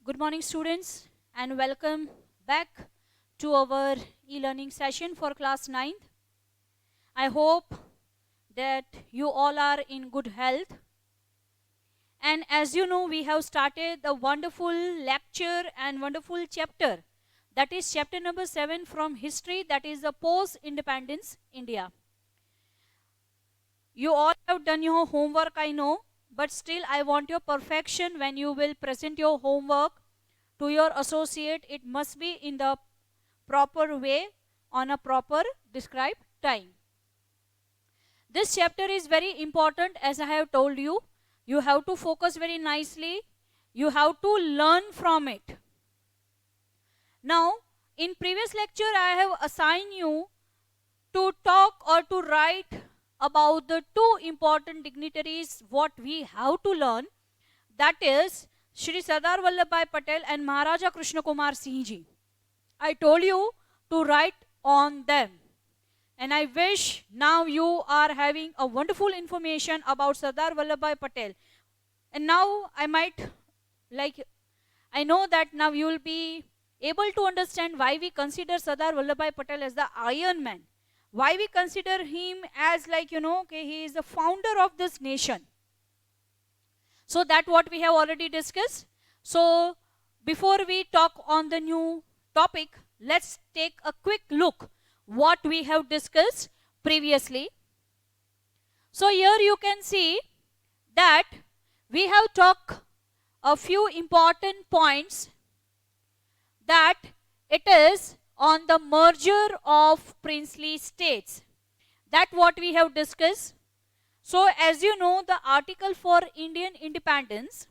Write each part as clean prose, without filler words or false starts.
Good morning, students, and welcome back to our e-learning session for class 9th. I hope that you all are in good health. And as you know, we have started the wonderful lecture and wonderful chapter. That is chapter number 7 from history, that is the post-independence India. You all have done your homework, I know, but still I want your perfection when you will present your homework to your associate. It must be in the proper way on a proper described time. This chapter is very important, as I have told you. You have to focus very nicely. You have to learn from it. Now, in previous lecture, I have assigned you to talk or to write about the two important dignitaries what we have to learn. That is Shri Sardar Vallabhbhai Patel and Maharaja Krishna Kumar Singh Ji. I told you to write on them. And I wish now you are having a wonderful information about Sardar Vallabhbhai Patel. And now I know that now you will be able to understand why we consider Sardar Vallabhbhai Patel as the Iron Man. Why we consider him as he is the founder of this nation. So that what we have already discussed. So before we talk on the new topic, let's take a quick look what we have discussed previously. So here you can see that we have talked a few important points, that it is on the merger of princely states. That what we have discussed. So as you know, the article for Indian independence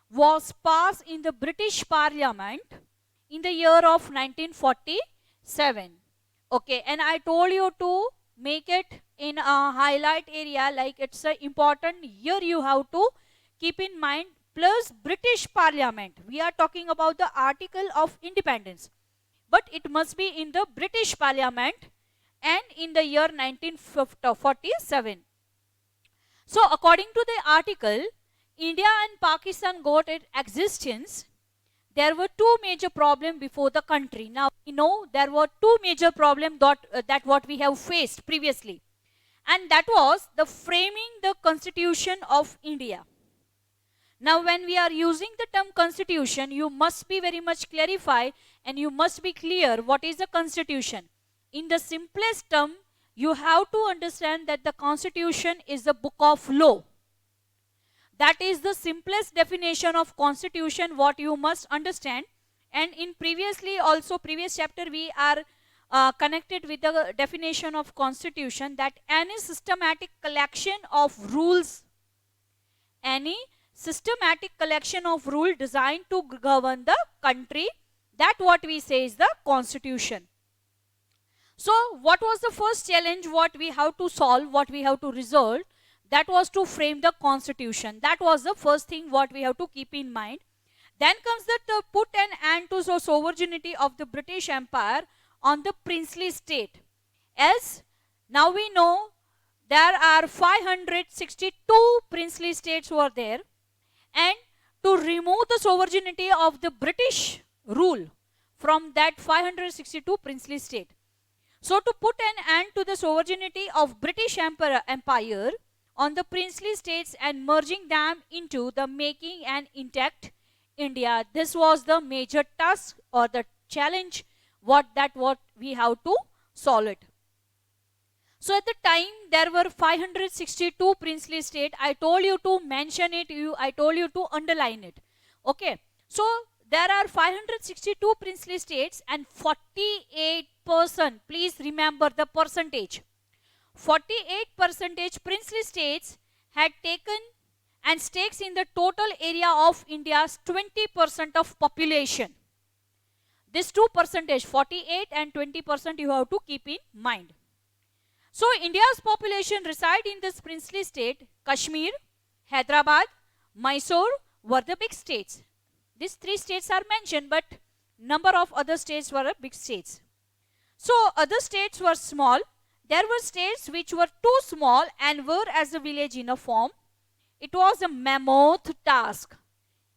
was passed in the British Parliament in the year of 1947. Okay, and I told you to make it in a highlight area, like it's an important year you have to keep in mind, plus British Parliament. We are talking about the article of independence, but it must be in the British Parliament and in the year 1947. So according to the article, India and Pakistan got its existence. There were two major problems before the country. Now we know there were two major problems that what we have faced previously. And that was the framing the Constitution of India. Now when we are using the term Constitution, you must be very much clarified and you must be clear what is the Constitution. In the simplest term, you have to understand that the Constitution is the book of law. That is the simplest definition of Constitution what you must understand. And in previous chapter, we are connected with the definition of Constitution, that any systematic collection of rules, designed to govern the country, that what we say is the Constitution. So what was the first challenge what we have to solve, what we have to resolve? That was to frame the Constitution. That was the first thing what we have to keep in mind. Then comes to put an end to the sovereignty of the British Empire on the princely state. As now we know, there are 562 princely states were there, and to remove the sovereignty of the British rule from that 562 princely state. So to put an end to the sovereignty of British Empire on the princely states and merging them into the making an intact India. This was the major task or the challenge what we have to solve it. So at the time there were 562 princely states. I told you to mention it, I told you to underline it. Okay. So there are 562 princely states and 48%, please remember the percentage. 48% princely states had taken and stakes in the total area of India's 20% of population. This 2%, 48 and 20%, you have to keep in mind. So India's population reside in this princely state. Kashmir, Hyderabad, Mysore were the big states. These three states are mentioned, but number of other states were big states. So other states were small. There were states which were too small and were as a village in a form. It was a mammoth task.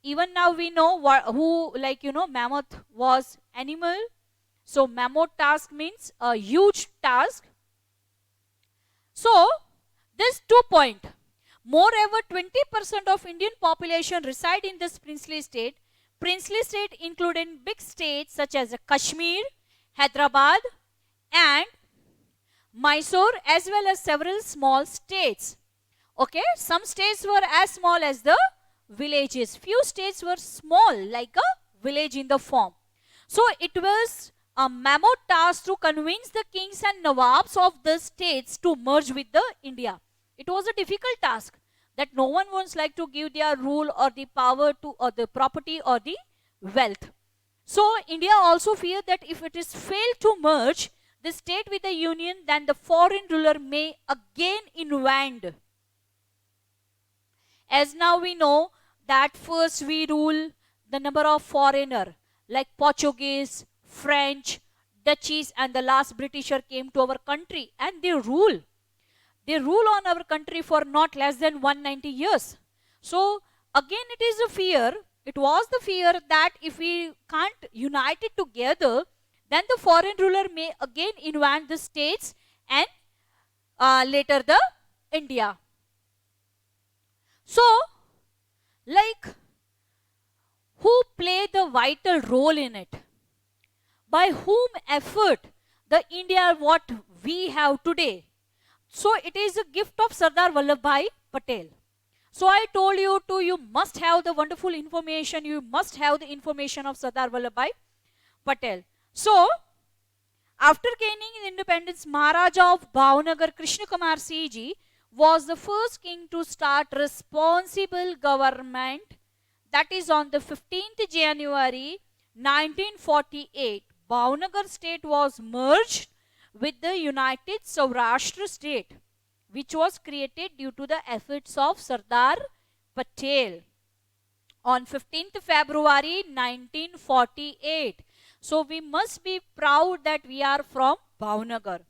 Even now we know who, like, mammoth was animal. So mammoth task means a huge task. So this 2 point. Moreover, 20% of Indian population reside in this princely state. Princely state including big states such as Kashmir, Hyderabad and Mysore, as well as several small states. Okay, some states were as small as the villages. Few states were small like a village in the form. So it was a mammoth task to convince the kings and nawabs of the states to merge with the India. It was a difficult task that no one wants like to give their rule or the power to or the property or the wealth. So India also feared that if it is failed to merge the state with the union, then the foreign ruler may again invade. As now we know that first we rule the number of foreigner like Portuguese, French, Dutchies and the last Britisher came to our country and they rule. They rule on our country for not less than 190 years. So again it is a fear. It was the fear that if we can't unite it together, then the foreign ruler may again invade the states and later the India. So, like, who play the vital role in it? By whom effort the India what we have today? So, it is a gift of Sardar Vallabhbhai Patel. So, I told you to, you must have the wonderful information, you must have the information of Sardar Vallabhbhai Patel. So, after gaining independence, Maharaja of Bhavnagar Krishna Kumar Ji was the first king to start responsible government. That is on the 15th January 1948. Bhavnagar state was merged with the United Saurashtra state, which was created due to the efforts of Sardar Patel on 15th February 1948. So we must be proud that we are from Bhavnagar.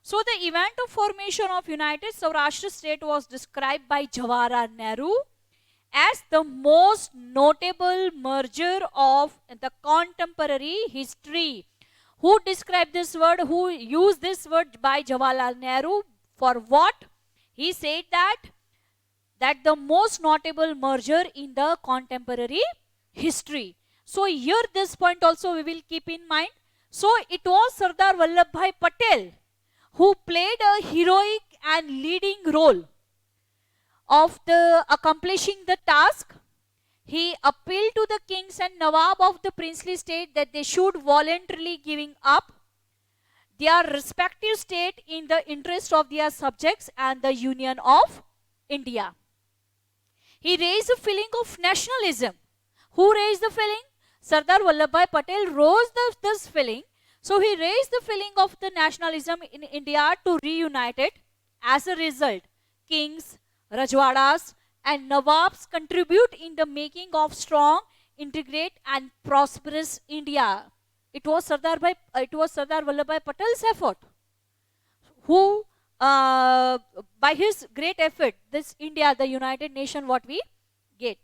So the event of formation of United Saurashtra state was described by Jawaharlal Nehru as the most notable merger of the contemporary history. Who described this word? Who used this word by Jawaharlal Nehru? For what? He said that the most notable merger in the contemporary history. So here this point also we will keep in mind. So it was Sardar Vallabhbhai Patel who played a heroic and leading role of the accomplishing the task. He appealed to the kings and nawab of the princely state that they should voluntarily giving up their respective state in the interest of their subjects and the union of India. He raised a feeling of nationalism. Who raised the feeling? Sardar Vallabhbhai Patel rose this feeling. So he raised the feeling of the nationalism in India to reunite it. As a result, kings, Rajwadas and Nawabs contribute in the making of strong, integrate and prosperous India. It was Sardar Vallabhbhai Patel's effort who by his great effort, this India, the United Nation what we get.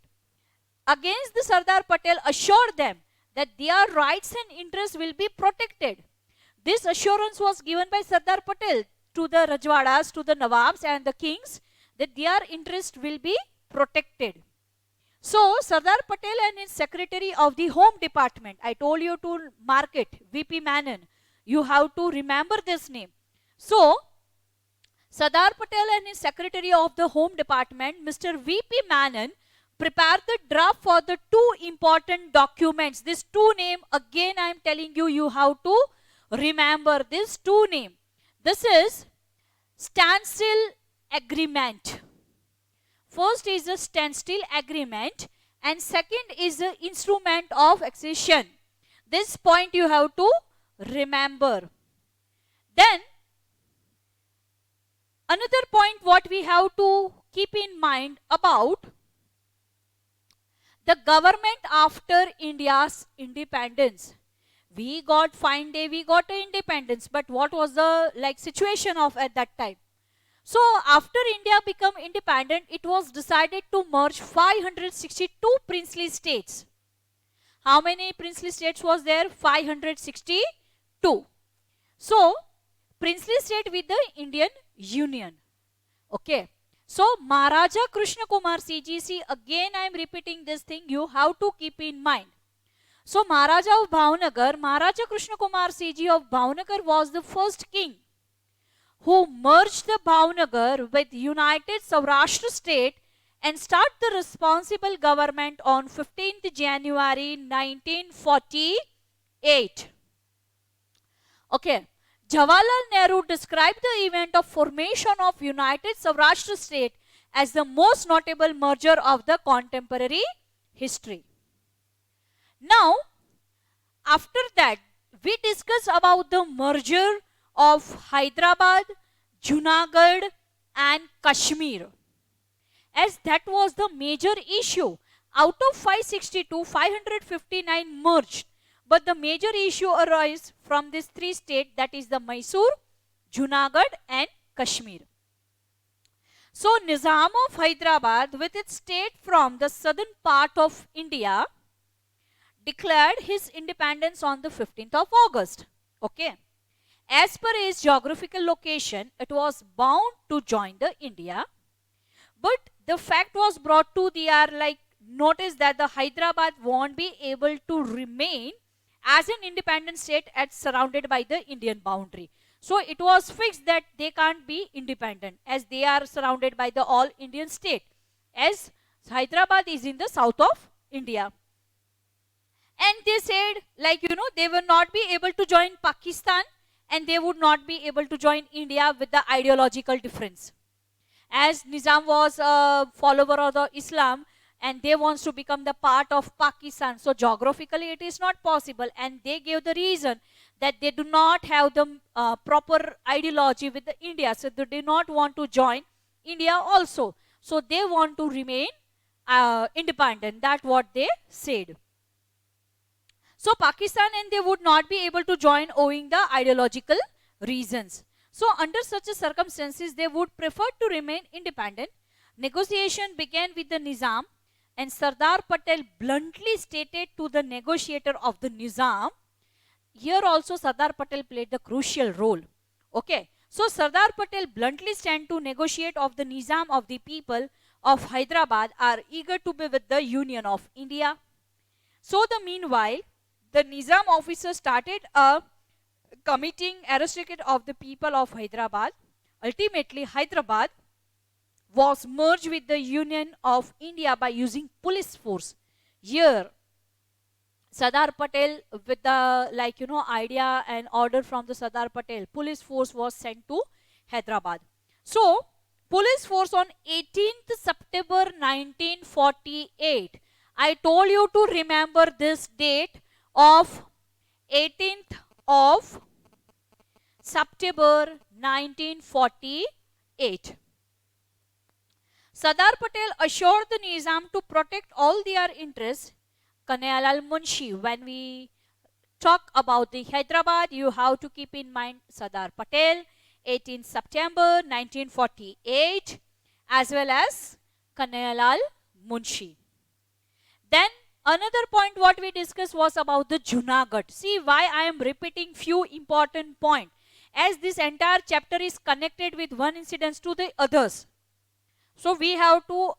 Against the Sardar Patel assured them that their rights and interests will be protected. This assurance was given by Sardar Patel to the Rajwadas, to the Nawabs and the kings that their interest will be protected. So Sardar Patel and his Secretary of the Home Department, I told you to mark it, VP Menon. You have to remember this name. So Sardar Patel and his Secretary of the Home Department, Mr. VP Menon, prepared the draft for the two important documents. These two names, again I am telling you, you have to remember these two names. This is standstill agreement. First is a standstill agreement and second is the instrument of accession. This point you have to remember. Then another point what we have to keep in mind about the government after India's independence. We got fine day, we got independence, but what was the situation of at that time? So after India became independent, it was decided to merge 562 princely states. How many princely states was there? 562. So princely state with the Indian Union. Okay. So Maharaja Krishna Kumar CGC, again I am repeating this thing, you have to keep in mind. So Maharaja of Bhavnagar, Maharaja Krishna Kumar CG of Bhavnagar was the first king who merged the Bhavnagar with United Saurashtra state and start the responsible government on 15th January 1948. Okay. Jawaharlal Nehru described the event of formation of United Saurashtra state as the most notable merger of the contemporary history. Now, after that, we discuss about the merger of Hyderabad, Junagadh and Kashmir, as that was the major issue. Out of 562, 559 merged, but the major issue arose from these three states, that is the Mysore, Junagadh and Kashmir. So Nizam of Hyderabad, with its state from the southern part of India, declared his independence on the 15th of August. Okay. As per his geographical location, it was bound to join the India. But the fact was brought to their notice that the Hyderabad won't be able to remain as an independent state as surrounded by the Indian boundary. So it was fixed that they can't be independent as they are surrounded by the all Indian state, as Hyderabad is in the south of India. And they said they will not be able to join Pakistan and they would not be able to join India with the ideological difference. As Nizam was a follower of the Islam and they wants to become the part of Pakistan. So geographically it is not possible, and they gave the reason that they do not have the proper ideology with the India. So they do not want to join India also. So they want to remain independent. That's what they said. So Pakistan and they would not be able to join owing the ideological reasons. So under such circumstances, they would prefer to remain independent. Negotiation began with the Nizam, and Sardar Patel bluntly stated to the negotiator of the Nizam. Here also Sardar Patel played the crucial role. Okay. So Sardar Patel bluntly stand to negotiate of the Nizam of the people of Hyderabad are eager to be with the Union of India. So the meanwhile, the Nizam officers started a committing aristocrat of the people of Hyderabad. Ultimately, Hyderabad was merged with the Union of India by using police force. Here, Sardar Patel, with the idea and order from the Sardar Patel, police force was sent to Hyderabad. So, police force on 18th September 1948. I told you to remember this date of 18th of September 1948. Sardar Patel assured the Nizam to protect all their interests. Kanayalal Munshi, when we talk about the Hyderabad, you have to keep in mind Sardar Patel, 18th September 1948, as well as Kanayalal Munshi. Then another point what we discussed was about the Junagadh. See why I am repeating few important points, as this entire chapter is connected with one incident to the others. So we have to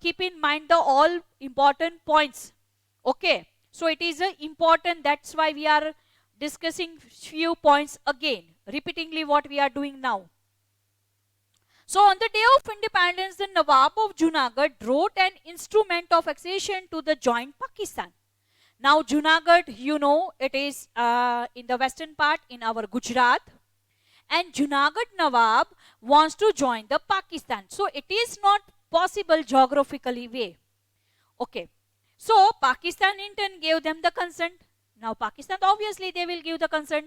keep in mind the all important points. Okay. So it is important, that's why we are discussing few points again, repeatingly what we are doing now. So on the day of independence, the Nawab of Junagadh wrote an instrument of accession to the joint Pakistan. Now Junagadh, it is in the western part in our Gujarat. And Junagadh Nawab wants to join the Pakistan. So it is not possible geographically way. Okay. So Pakistan in turn gave them the consent. Now Pakistan, obviously they will give the consent.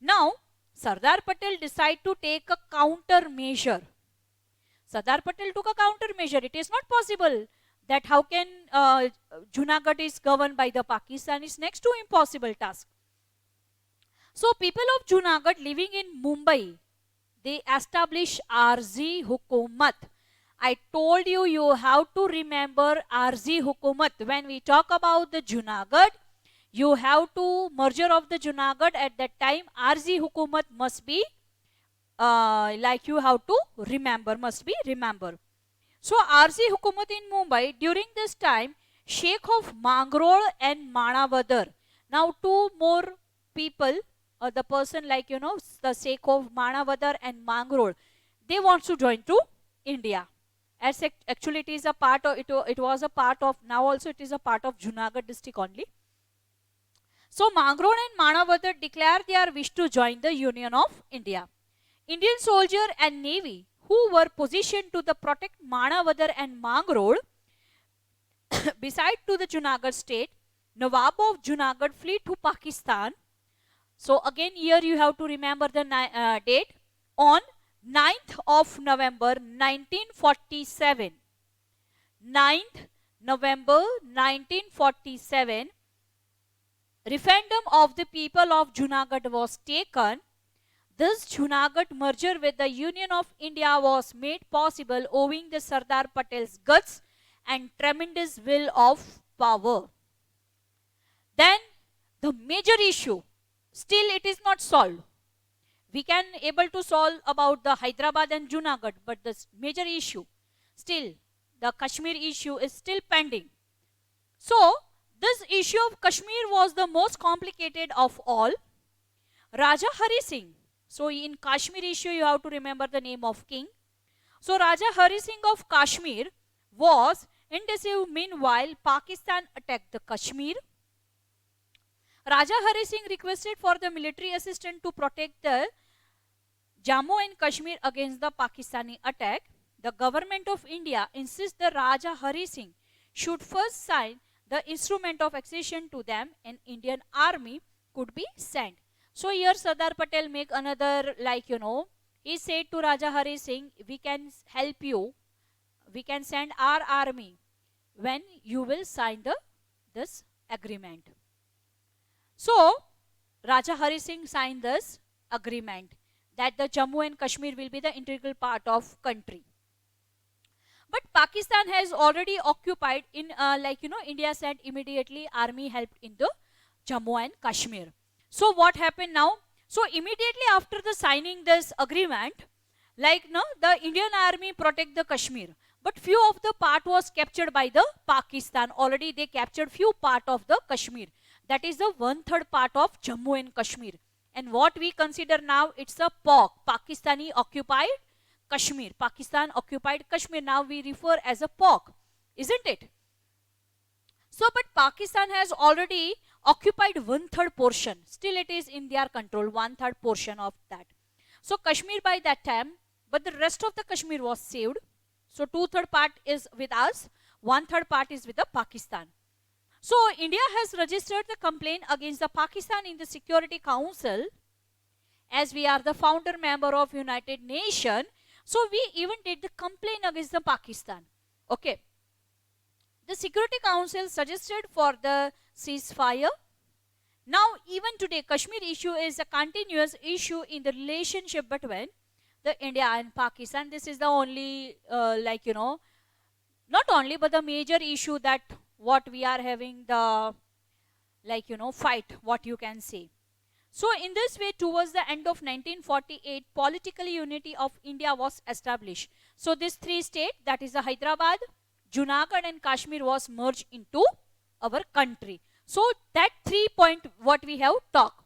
Now Sardar Patel decided to take a counter measure. Sardar Patel took a counter measure. It is not possible that how can Junagadh is governed by the Pakistan, is next to impossible task. So people of Junagadh living in Mumbai, they establish Arzi Hukumat. I told you, you have to remember Arzi Hukumat. When we talk about the Junagadh, you have to merger of the Junagadh at that time. Arzi Hukumat must be like you have to remember, must be remember. So Arzi Hukumat in Mumbai, during this time, Sheikh of Mangrol and Manavadar. Now two more people, the person like the Sheikh of Manavadar and Mangrol, they want to join to India. As actually it is a part of, it was a part of, now also it is a part of Junagadh district only. So Mangrol and Manavadar declare their wish to join the Union of India. Indian soldier and navy who were positioned to the protect Manavadar and Mangrol beside to the Junagadh state, Nawab of Junagadh flee to Pakistan. So again here you have to remember the date. On 9th of November 1947. 9th November 1947, referendum of the people of Junagadh was taken. This Junagadh merger with the Union of India was made possible owing to Sardar Patel's guts and tremendous will of power. Then the major issue, still it is not solved. We can able to solve about the Hyderabad and Junagadh, but the major issue, still the Kashmir issue is still pending. So this issue of Kashmir was the most complicated of all. Raja Hari Singh, so in Kashmir issue you have to remember the name of king. So Raja Hari Singh of Kashmir was indecisive. Meanwhile, Pakistan attacked the Kashmir. Raja Hari Singh requested for the military assistance to protect the Jammu and Kashmir against the Pakistani attack. The government of India insists that Raja Hari Singh should first sign the instrument of accession to them, and Indian army could be sent. So here Sardar Patel make another, like he said to Raja Hari Singh, we can help you, we can send our army when you will sign this agreement. So Raja Hari Singh signed this agreement that the Jammu and Kashmir will be the integral part of country. But Pakistan has already occupied in India sent immediately army helped in the Jammu and Kashmir. So what happened now? So immediately after the signing this agreement, the Indian army protect the Kashmir, but few of the part was captured by the Pakistan. Already they captured few part of the Kashmir. That is the 1/3 part of Jammu and Kashmir. And what we consider now, it's a POK, Pakistani occupied Kashmir. Pakistan occupied Kashmir. Now we refer as a POK, isn't it? So, but Pakistan has already occupied 1/3 portion. Still it is in their control, 1/3 portion of that. So Kashmir by that time, but the rest of the Kashmir was saved. So 2/3 part is with us, 1/3 part is with the Pakistan. So India has registered the complaint against the Pakistan in the Security Council, as we are the founder member of United Nations. So we even did the complaint against the Pakistan. Okay. The Security Council suggested for the ceasefire. Now even today Kashmir issue is a continuous issue in the relationship between the India and Pakistan. This is the only not only but the major issue that what we are having the fight, what you can say. So in this way, towards the end of 1948, political unity of India was established. So these three states, that is the Hyderabad, Junagadh and Kashmir, was merged into our country. So that 3 point what we have talked.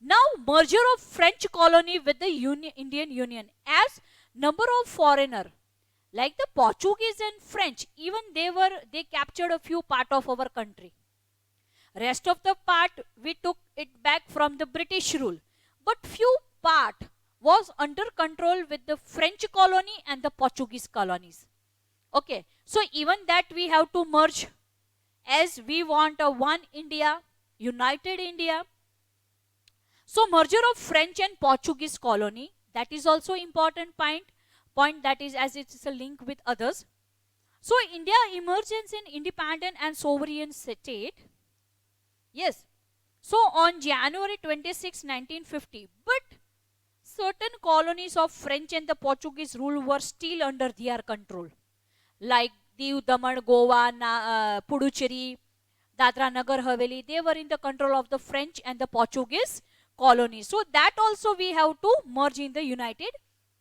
Now merger of French colony with the Indian Union, as number of foreigner like the Portuguese and French, even they captured a few part of our country. Rest of the part we took it back from the British rule, but few part was under control with the French colony and the Portuguese colonies. Okay, so even that we have to merge, as we want a one India, united India. So merger of French and Portuguese colony, that is also important point, that is as it's a link with others. So India emergence in independent and sovereign state. Yes. So on January 26, 1950, but certain colonies of French and the Portuguese rule were still under their control, like Diu, Daman, Goa, Puducherry, Dadra Nagar Haveli. They were in the control of the French and the Portuguese colonies. So that also we have to merge in the United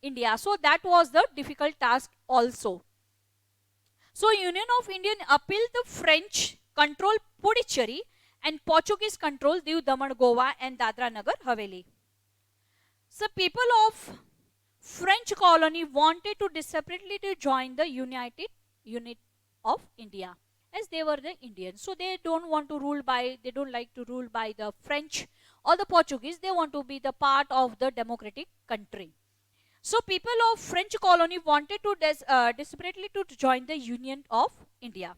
India. So that was the difficult task also. So Union of India appealed the French control Puducherry and Portuguese control Diu, Daman, Goa and Dadra Nagar Haveli. So people of French colony wanted to separately to join the United Unit of India, as they were the Indians. So they don't want to rule by, they don't like to rule by the French or the Portuguese. They want to be the part of the democratic country. So people of French colony wanted to desperately to join the Union of India.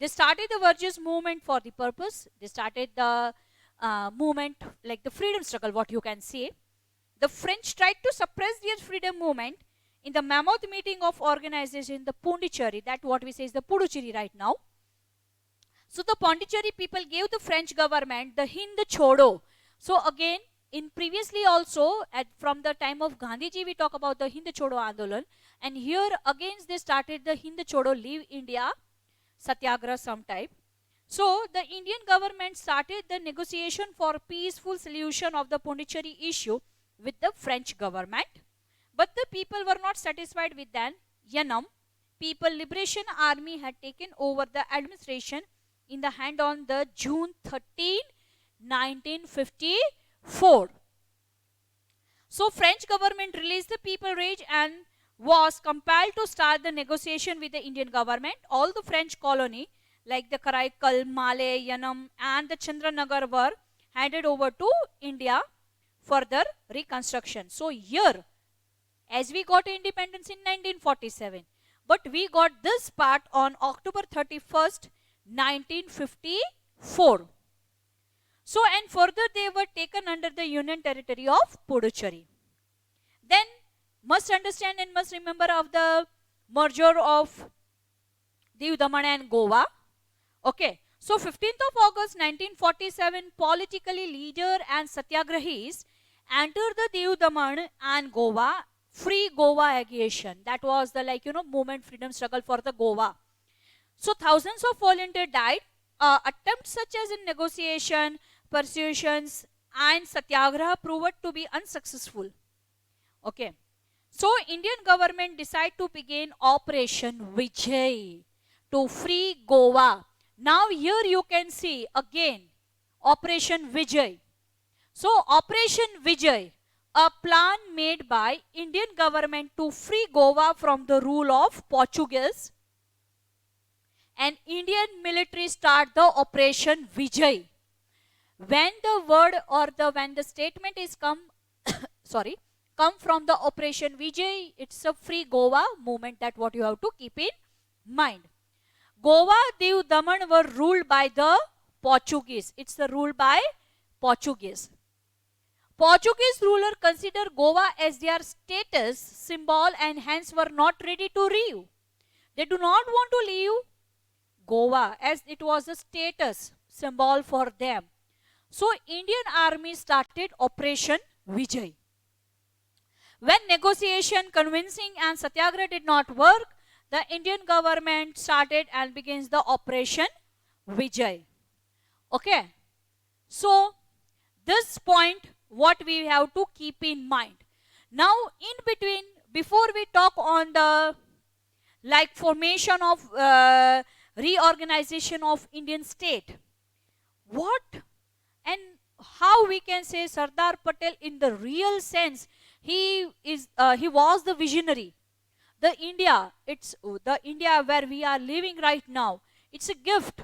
They started the Verges movement for the purpose. They started the movement like the freedom struggle, what you can say. The French tried to suppress their freedom movement in the mammoth meeting of organization, the Pondicherry, that what we say is the Puducherry right now. So the Pondicherry people gave the French government the Hind Chodo. So again, in previously also, from the time of Gandhiji, we talk about the Hind Chodo Andolan. And here again, they started the Hind Chodo Leave India Satyagraha sometime. So the Indian government started the negotiation for peaceful solution of the Pondicherry issue with the French government. But the people were not satisfied with that. Yanam, People Liberation Army had taken over the administration in the hand on the June 13, 1954. So French government released the people rage and was compelled to start the negotiation with the Indian government. All the French colony like the Karaikal, Malay, Yanam and the Chandranagar were handed over to India for their reconstruction. So here, as we got independence in 1947, but we got this part on October 31st, 1954. So, and further they were taken under the Union territory of Puducherry. Then, must understand and must remember of the merger of Diu, Daman and Goa. Okay. So, 15th of August 1947, politically leader and satyagrahis entered the Diu, Daman and Goa, free Goa agitation. That was the movement, freedom struggle for the Goa. So thousands of volunteers died. Attempts such as in negotiation, persuasions and satyagraha proved to be unsuccessful. Okay. So Indian government decided to begin Operation Vijay to free Goa. Now here you can see again Operation Vijay. So Operation Vijay, a plan made by Indian government to free Goa from the rule of Portuguese, and Indian military start the Operation Vijay. When the word or when the statement is come from the Operation Vijay, it's a free Goa movement, that what you have to keep in mind. Goa, Diu, Daman were ruled by the Portuguese. It's the rule by Portuguese. Portuguese ruler considered Goa as their status symbol and hence were not ready to leave. They do not want to leave Goa as it was a status symbol for them. So Indian army started Operation Vijay. When negotiation, convincing and satyagraha did not work, the Indian government started and begins the Operation Vijay. Okay. So this point what we have to keep in mind. Now in between, before we talk on the formation of reorganization of Indian state, what and how we can say Sardar Patel in the real sense, he was the visionary. The India where we are living right now, it's a gift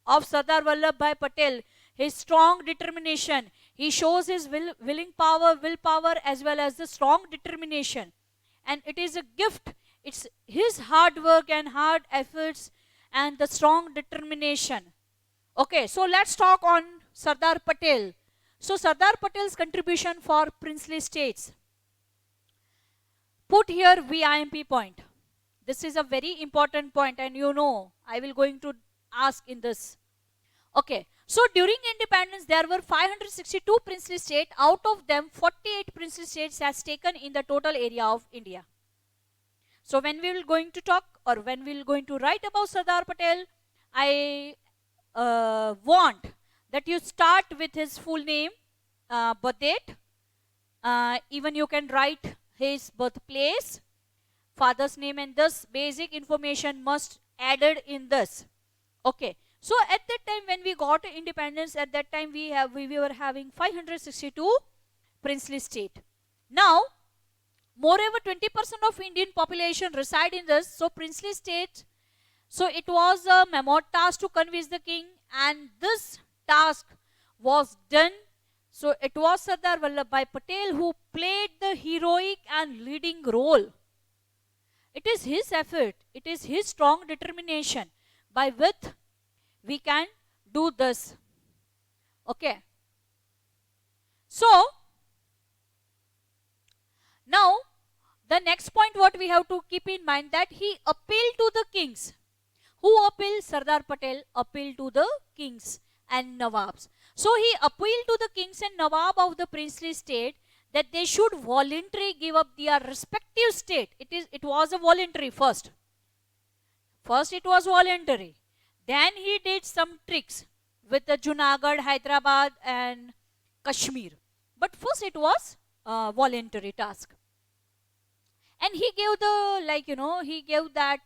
of Sardar Vallabhbhai Patel, his strong determination. He shows his willpower as well as the strong determination. And it is a gift. It's his hard work and hard efforts and the strong determination. Okay, so let's talk on Sardar Patel. So Sardar Patel's contribution for princely states. Put here VIMP point. This is a very important point and I will going to ask in this. Okay, So during independence, there were 562 princely states. Out of them, 48 princely states has taken in the total area of India. So when we will going to talk, or when we will going to write about Sardar Patel, I want that you start with his full name, birth date. Even you can write his birthplace, father's name, and this basic information must added in this. Okay. So at that time when we got independence, at that time we were having 562 princely state. Now, moreover, 20% of Indian population reside in this. So princely state. So it was a mammoth task to convince the king, and this task was done. So it was Sardar Vallabhbhai Patel who played the heroic and leading role. It is his effort, it is his strong determination by which we can do this. Okay. So, now the next point what we have to keep in mind, that he appealed to the kings. Who appealed? Sardar Patel appealed to the kings and Nawabs. So he appealed to the kings and Nawab of the princely state that they should voluntarily give up their respective state. It was a voluntary first. First it was voluntary. Then he did some tricks with the Junagadh, Hyderabad and Kashmir. But first it was a voluntary task. And he gave the, he gave that,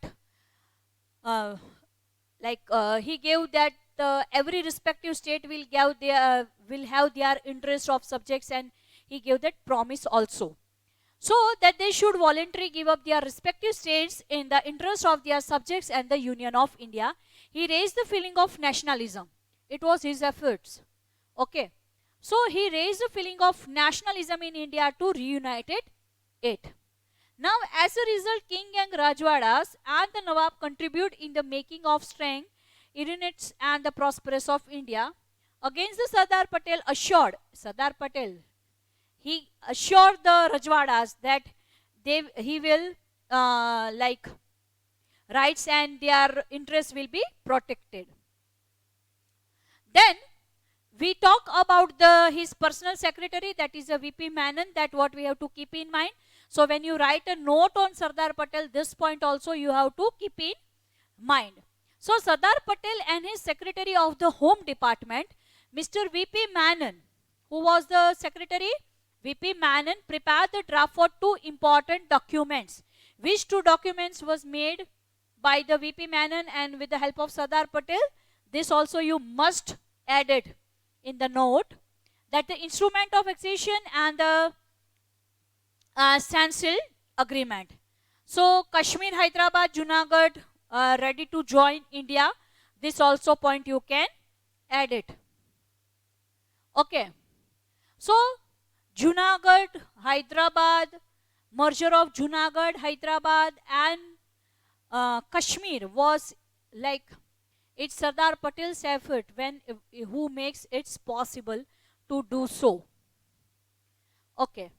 he gave that every respective state will have their interest of subjects, and he gave that promise also. So that they should voluntarily give up their respective states in the interest of their subjects and the Union of India. He raised the feeling of nationalism. It was his efforts. Okay. So he raised the feeling of nationalism in India to reunite it. Now, as a result, King and Rajwadas and the Nawab contribute in the making of strength, units and the prosperous of India. Against the Sardar Patel assured, he assured the Rajwadas that he will rights and their interests will be protected. Then we talk about his personal secretary, that is a VP Menon, that what we have to keep in mind. So when you write a note on Sardar Patel, this point also you have to keep in mind. So Sardar Patel and his secretary of the Home Department, Mr. VP Menon, who was the secretary? VP Menon prepared the draft for two important documents. Which two documents was made by the VP Menon and with the help of Sardar Patel? This also you must add it in the note, that the instrument of accession and the standstill agreement. So Kashmir, Hyderabad, Junagadh ready to join India. This also point you can add it. Okay. So Junagadh, Hyderabad, merger of Junagadh, Hyderabad and Kashmir was like, it's Sardar Patel's effort who makes it possible to do so. Okay.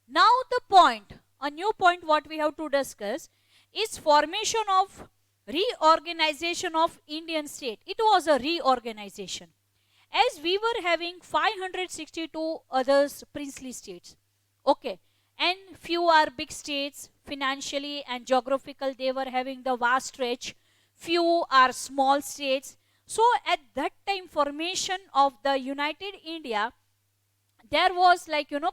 Now the point, a new point what we have to discuss is formation of reorganization of Indian state. It was a reorganization. As we were having 562 others princely states. Okay. And few are big states, financially and geographical, they were having the vast stretch. Few are small states. So at that time formation of the United India, there was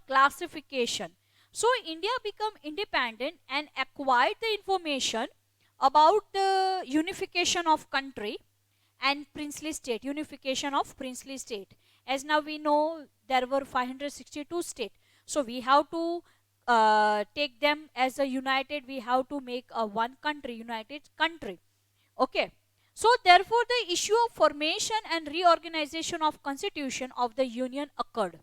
classification. So India became independent and acquired the information about the unification of country and princely state, unification of princely state. As now we know there were 562 states. So we have to take them as a united, we have to make a one country, united country. Okay. So therefore the issue of formation and reorganization of constitution of the union occurred.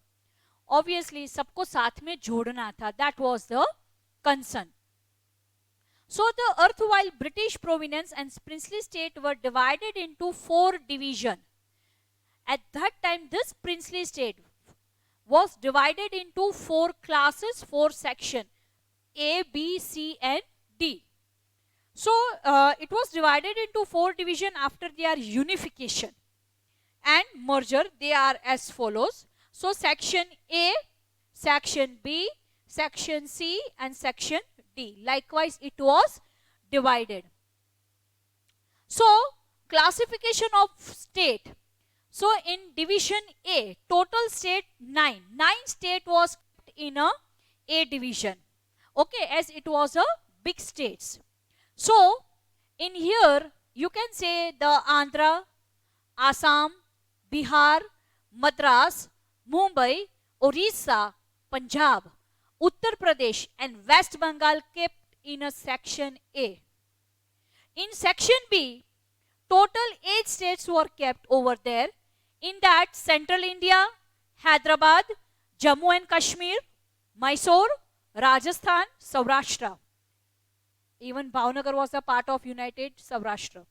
Obviously सबको साथ में जोड़ना था, that was the concern. So the erstwhile British province and princely state were divided into 4 divisions. At that time this princely state was divided into 4 classes, 4 sections, A, B, C and D. So it was divided into 4 divisions after their unification. And merger, they are as follows. So section A, section B, section C and section D. Likewise, it was divided. So classification of state. So in division A, total state 9. 9 state was kept in A division. Okay, as it was a big states. So in here you can say the Andhra, Assam, Bihar, Madras, Mumbai, Orissa, Punjab, Uttar Pradesh and West Bengal kept in a section A. In section B, total 8 states were kept over there. In that, Central India, Hyderabad, Jammu and Kashmir, Mysore, Rajasthan, Saurashtra. Even Bhavnagar was a part of United Saurashtra.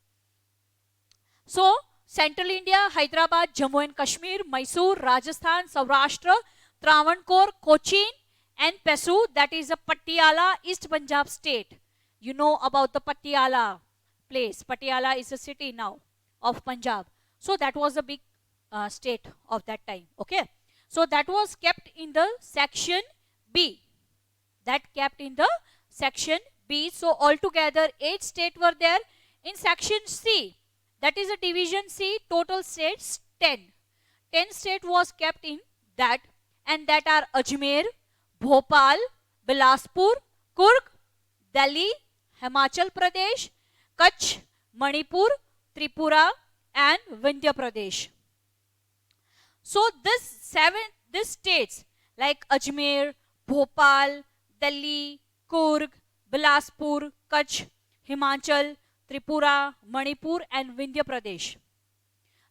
So, Central India, Hyderabad, Jammu and Kashmir, Mysore, Rajasthan, Saurashtra, Travancore, Cochin and Pesu, that is a Patiala, East Punjab state. You know about the Patiala place. Patiala is a city now of Punjab. So that was a big state of that time. Okay. So that was kept in the section B. That kept in the section B. So altogether 8 states were there. In section C, that is a division C, total states 10. 10 state was kept in that, and that are Ajmer, Bhopal, Bilaspur, Kurg, Delhi, Himachal Pradesh, Kutch, Manipur, Tripura and Vindhya Pradesh. So this states like Ajmer, Bhopal, Delhi, Kurg, Bilaspur, Kutch, Himachal, Tripura, Manipur and Vindhya Pradesh.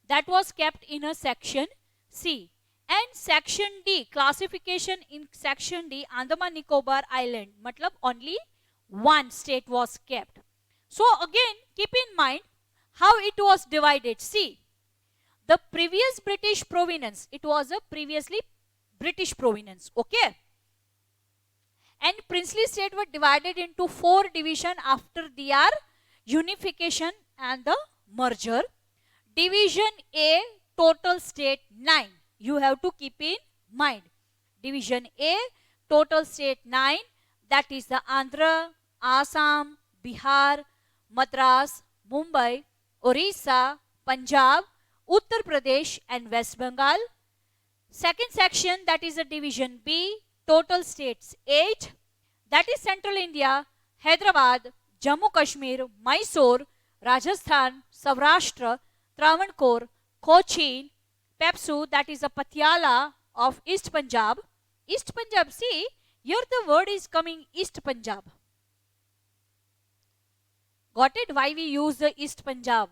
That was kept in a section C. And section D, classification in section D, Andaman Nicobar Island, matlab only one state was kept. So again, keep in mind how it was divided. See, the previous British province, it was a previously British province, okay? And princely state were divided into 4 divisions after their unification and the merger. Division A, total state 9. You have to keep in mind. Division A, total state 9. That is the Andhra, Assam, Bihar, Madras, Mumbai, Orissa, Punjab, Uttar Pradesh and West Bengal. Second section, that is a division B, total states 8. That is Central India, Hyderabad, Jammu Kashmir, Mysore, Rajasthan, Saurashtra, Travancore, Cochin, Pepsu, that is a Patiala of East Punjab. East Punjab, see, here the word is coming East Punjab. Got it? Why we use the East Punjab?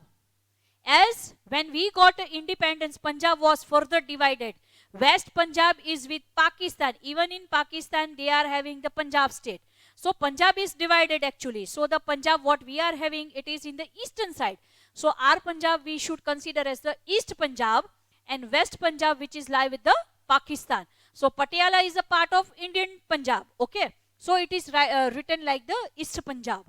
As when we got independence, Punjab was further divided. West Punjab is with Pakistan. Even in Pakistan, they are having the Punjab state. So Punjab is divided actually. So the Punjab what we are having, it is in the eastern side. So our Punjab we should consider as the East Punjab and West Punjab which is lie with the Pakistan. So Patiala is a part of Indian Punjab. Okay. So it is written like the East Punjab.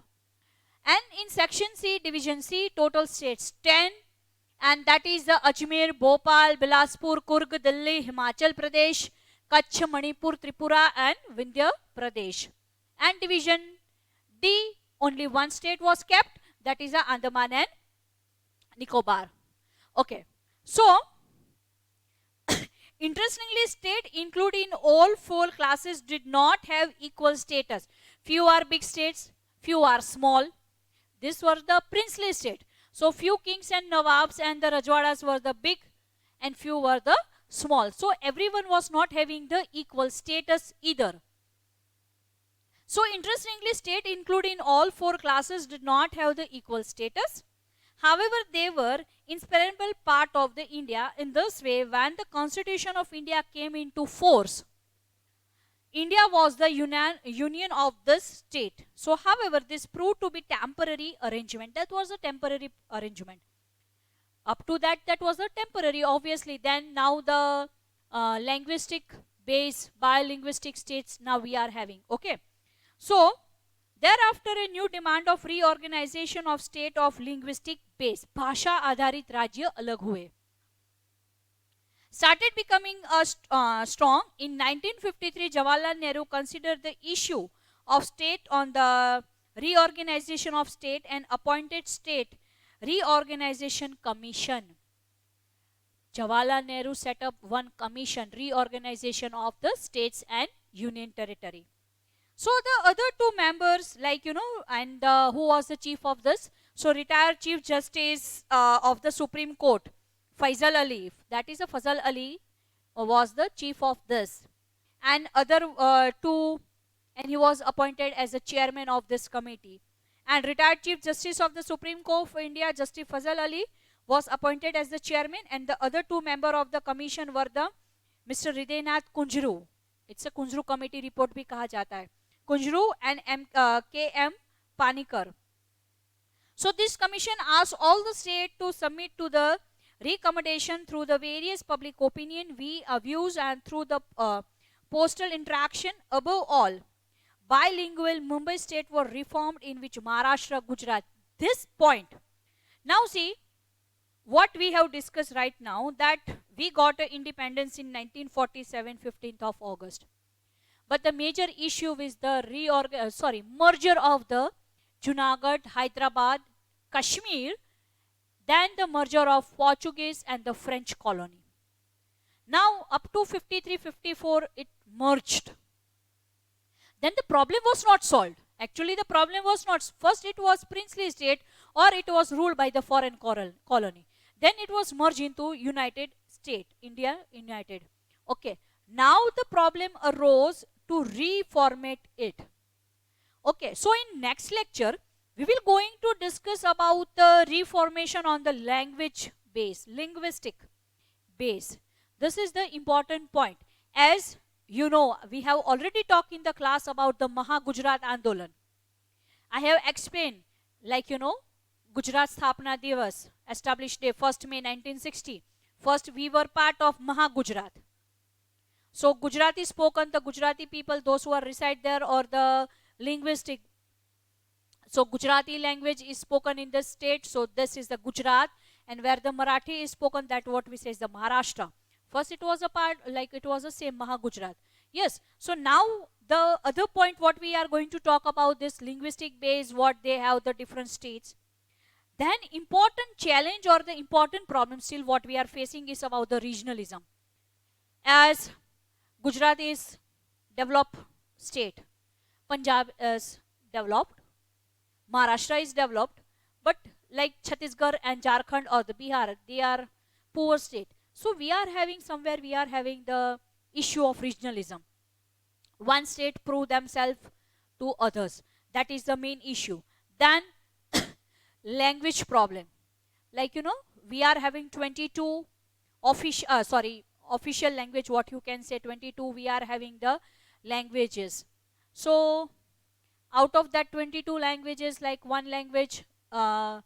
And in section C, division C, total states 10. And that is the Ajmer, Bhopal, Bilaspur, Kurg, Delhi, Himachal Pradesh, Kutch, Manipur, Tripura and Vindhya Pradesh. And division D, only one state was kept. That is the Andaman and Nicobar. Okay. So, interestingly, state including all 4 classes did not have equal status. Few are big states, few are small. This was the princely state. So, few kings and nawabs and the rajwadas were the big and few were the small. So, everyone was not having the equal status either. So, interestingly, state including all 4 classes did not have the equal status. However, they were inseparable part of the India. In this way, when the Constitution of India came into force, India was the union of this state. So, however, this proved to be temporary arrangement. That was a temporary arrangement. Up to that, that was a temporary, obviously. Then now the linguistic base, bilinguistic states now we are having. Okay. So, thereafter a new demand of reorganization of state of linguistic base. भाषा आधारित राज्य अलग हुए. started becoming strong. In 1953, Jawaharlal Nehru considered the issue of state on the reorganization of state and appointed State Reorganization Commission. Jawaharlal Nehru set up one commission, reorganization of the states and union territory. So the other two members, like and who was the chief of this? So retired Chief Justice of the Supreme Court, Faisal Ali, that is a Fazal Ali, was the chief of this, and other two, and he was appointed as the chairman of this committee. And retired Chief Justice of the Supreme Court of India, Justice Fazal Ali, was appointed as the chairman, and the other two members of the commission were the Mr. Hridaynath Kunjru. It's a Kunjru committee report भी कहा जाता है. Kunjru and K.M. Panikar. So this commission asked all the states to submit to the recommendation through the various public opinion, views, and through the postal interaction. Above all, bilingual Mumbai state were reformed, in which Maharashtra, Gujarat. This point. Now see, what we have discussed right now, that we got independence in 1947, 15th of August. But the major issue is the merger of the Junagadh, Hyderabad, Kashmir, then the merger of Portuguese and the French colony. Now up to 53, 54 it merged. Then the problem was not solved. Actually the problem was not, first it was princely state or it was ruled by the foreign colony. Then it was merged into United State, India United. Okay, now the problem arose to reformat it. Okay, so in next lecture, we will going to discuss about the reformation on the language base, linguistic base. This is the important point. As you know, we have already talked in the class about the Maha Gujarat Andolan. I have explained, like Gujarat Sthapana Divas, established day 1st May 1960. First, we were part of Maha Gujarat. So Gujarati spoken, the Gujarati people, those who are reside there, or the linguistic. So Gujarati language is spoken in the state. So this is the Gujarat, and where the Marathi is spoken, that what we say is the Maharashtra. First it was a part, like it was the same Maha Gujarat. Yes. So now the other point what we are going to talk about, this linguistic base, what they have, the different states. Then important challenge or the important problem still what we are facing is about the regionalism. As Gujarat is developed state, Punjab is developed, Maharashtra is developed, but like Chhattisgarh and Jharkhand or the Bihar, they are poor state. So we are having somewhere, we are having the issue of regionalism. One state prove themselves to others. That is the main issue. Then language problem. Like we are having 22 official language, what you can say 22, we are having the languages. So out of that 22 languages, like one language, the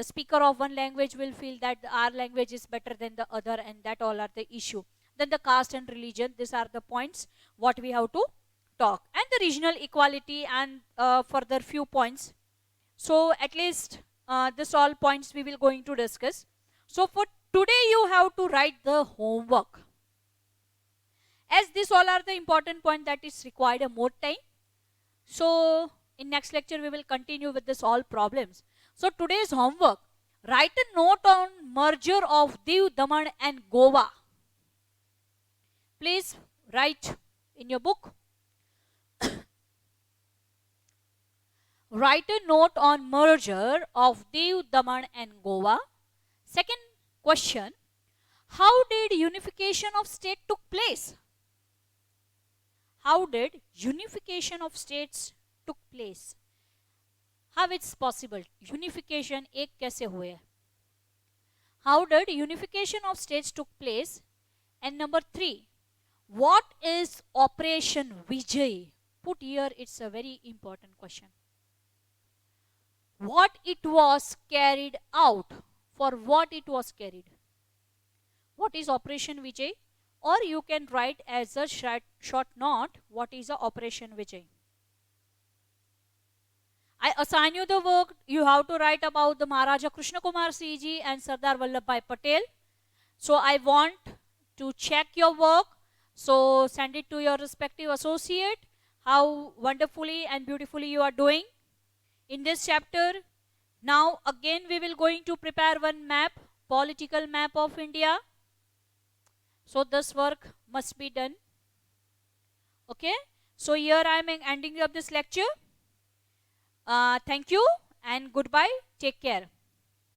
speaker of one language will feel that our language is better than the other, and that all are the issue. Then the caste and religion, these are the points what we have to talk. And the regional equality and further few points. So at least this all points we will going to discuss. So for today you have to write the homework. As this all are the important point that is required a more time. So in next lecture we will continue with this all problems. So today's homework, write a note on merger of Diu, Daman and Goa. Please write in your book. Write a note on merger of Diu, Daman and Goa. Second question, how did unification of state took place? How did unification of states took place? How it's possible? Unification एक कैसे हुए? How did unification of states took place? And number 3, what is Operation Vijay? Put here, it's a very important question. What it was carried out? For what it was carried? What is Operation Vijay? Or you can write as a short note, what is the Operation Vijay? I assign you the work. You have to write about the Maharaja Krishna Kumar Ji and Sardar Vallabhbhai Patel. So I want to check your work. So send it to your respective associate, how wonderfully and beautifully you are doing in this chapter. Now again we will going to prepare one map, political map of India. So this work must be done. Okay. So here I am ending up this lecture. Thank you and goodbye. Take care.